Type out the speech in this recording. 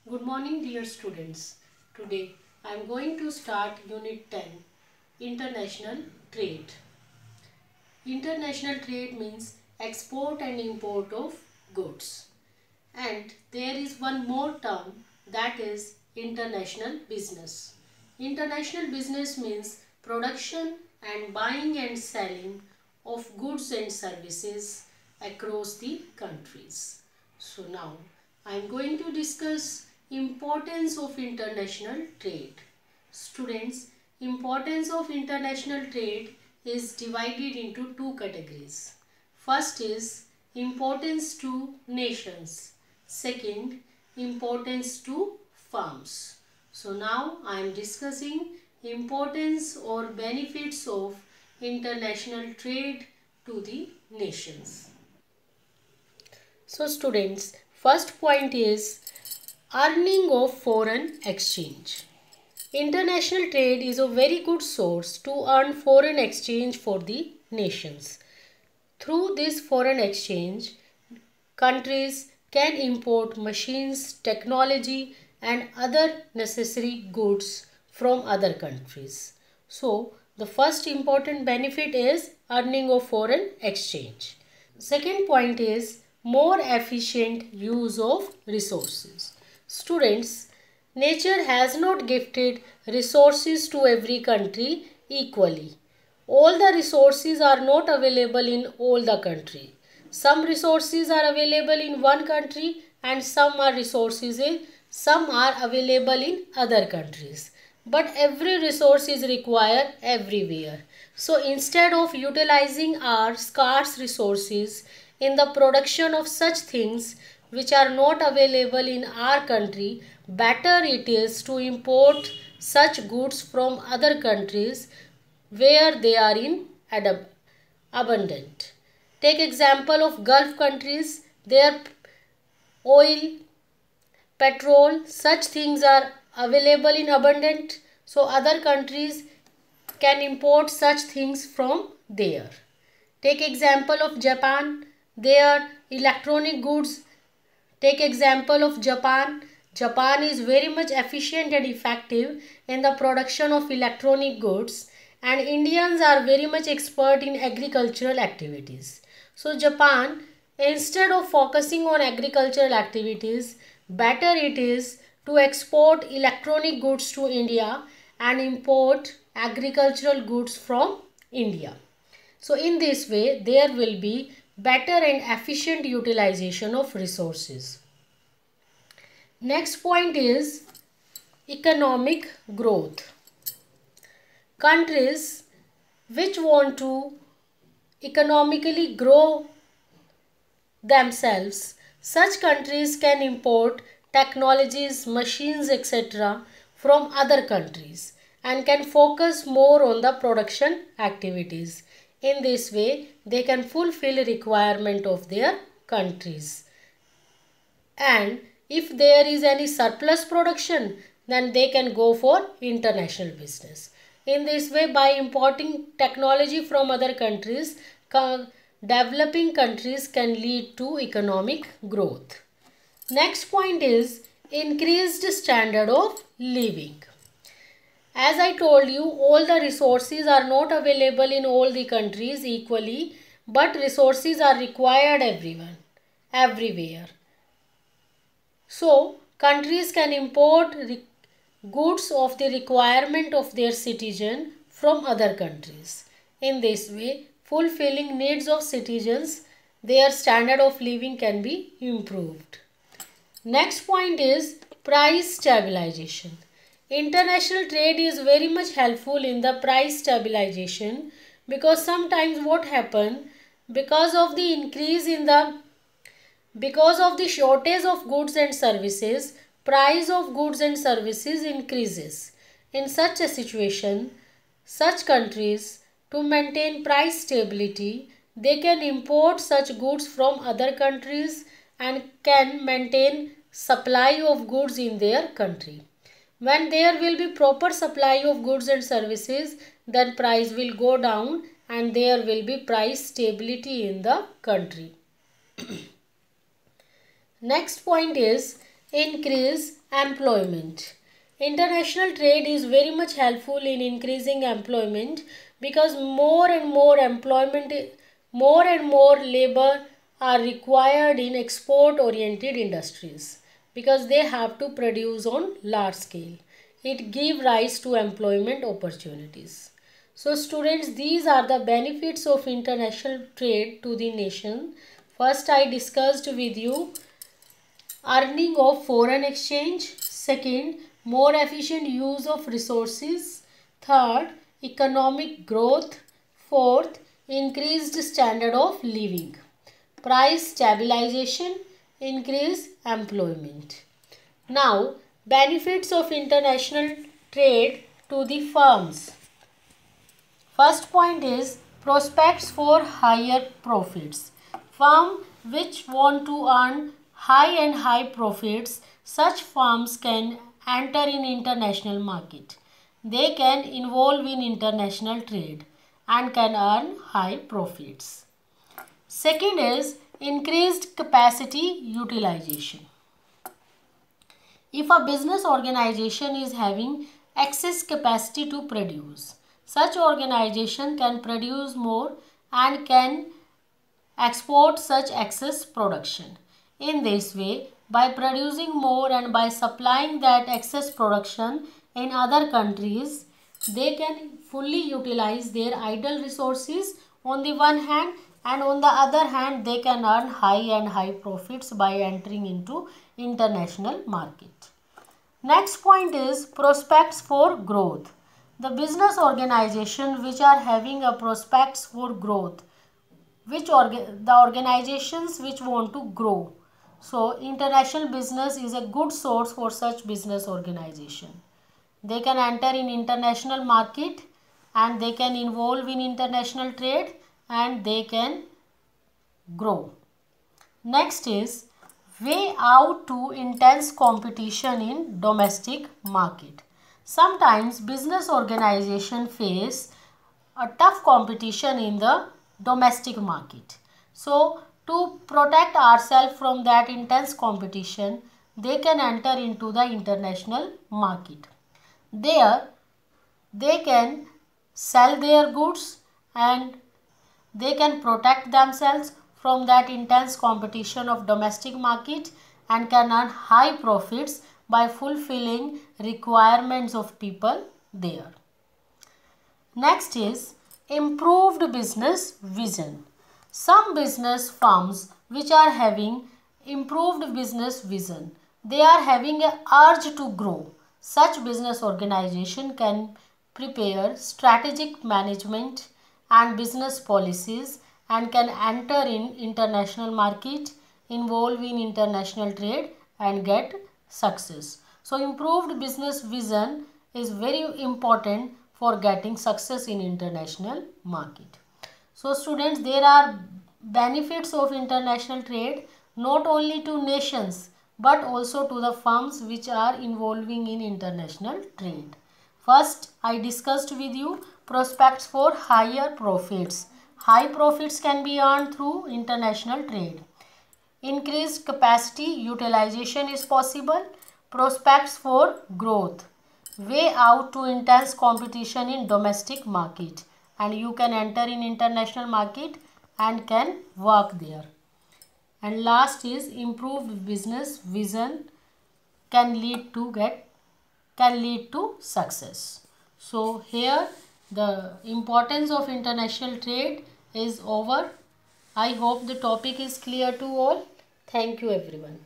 Good morning dear students. Today I am going to start Unit 10 International Trade. International trade means export and import of goods. And there is one more term, that is international business. International business means production and buying and selling of goods and services across the countries. So now I am going to discuss importance of international trade. Students, importance of international trade is divided into two categories. First is importance to nations. Second, importance to firms. So now I am discussing importance or benefits of international trade to the nations. So students, first point is earning of foreign exchange. International trade is a very good source to earn foreign exchange for the nations. Through this foreign exchange, countries can import machines, technology and other necessary goods from other countries. So, the first important benefit is earning of foreign exchange. Second point is more efficient use of resources. Students, nature has not gifted resources to every country equally. All the resources are not available in all the country. Some resources are available in one country and some are available in other countries. But every resource is required everywhere. So instead of utilizing our scarce resources in the production of such things which are not available in our country, better it is to import such goods from other countries where they are in abundant. Take example of Gulf countries. Their oil, petrol, such things are available in abundant. So other countries can import such things from there. Take example of Japan. Their electronic goods. Take example of Japan. Japan is very much efficient and effective in the production of electronic goods, and Indians are very much expert in agricultural activities. So Japan, instead of focusing on agricultural activities, better it is to export electronic goods to India and import agricultural goods from India. So in this way, there will be better and efficient utilization of resources. Next point is economic growth. Countries which want to economically grow themselves, such countries can import technologies, machines, etc. from other countries and can focus more on the production activities. In this way, they can fulfill requirement of their countries. And if there is any surplus production, then they can go for international business. In this way, by importing technology from other countries, developing countries can lead to economic growth. Next point is increased standard of living. As I told you, all the resources are not available in all the countries equally, but resources are required everywhere. So, countries can import goods of the requirement of their citizen from other countries. In this way, fulfilling needs of citizens, their standard of living can be improved. Next point is price stabilization. International trade is very much helpful in the price stabilization, because sometimes what happens, because of the shortage of goods and services, price of goods and services increases. In such a situation, such countries, to maintain price stability, they can import such goods from other countries and can maintain supply of goods in their country. When there will be proper supply of goods and services, then price will go down and there will be price stability in the country. Next point is increase employment. International trade is very much helpful in increasing employment because more and more labor are required in export oriented industries because they have to produce on large scale. It gives rise to employment opportunities. So students, these are the benefits of international trade to the nation. First, I discussed with you earning of foreign exchange. Second, more efficient use of resources. Third, economic growth. Fourth, increased standard of living. Price stabilization, increase employment. Now, benefits of international trade to the firms. First point is prospects for higher profits. Firms which want to earn high profits, such firms can enter in international market. They can involve in international trade and can earn high profits. Second is increased capacity utilization. If a business organization is having excess capacity to produce, such organization can produce more and can export such excess production. In this way, by producing more and by supplying that excess production in other countries, they can fully utilize their idle resources on the one hand, and on the other hand they can earn high profits by entering into international market. Next point is prospects for growth. The business organization which are having a prospects for growth, the organizations which want to grow. So international business is a good source for such business organization. They can enter in international market and they can involve in international trade and they can grow. Next is way out to intense competition in domestic market. Sometimes business organization face a tough competition in the domestic market. So to protect ourselves from that intense competition, they can enter into the international market. There they can sell their goods and they can protect themselves from that intense competition of domestic market and can earn high profits by fulfilling requirements of people there. Next is improved business vision. Some business firms which are having improved business vision, they are having an urge to grow. Such business organization can prepare strategic management and business policies and can enter in international market, involve in international trade and get success. So improved business vision is very important for getting success in international market. So students, there are benefits of international trade not only to nations but also to the firms which are involving in international trade. First, I discussed with you prospects for higher profits. High profits can be earned through international trade. Increased capacity utilization is possible. Prospects for growth. Way out to intense competition in domestic market and you can enter in international market and can work there. And last is improved business vision can lead to success. So here the importance of international trade is over. I hope the topic is clear to all. Thank you everyone.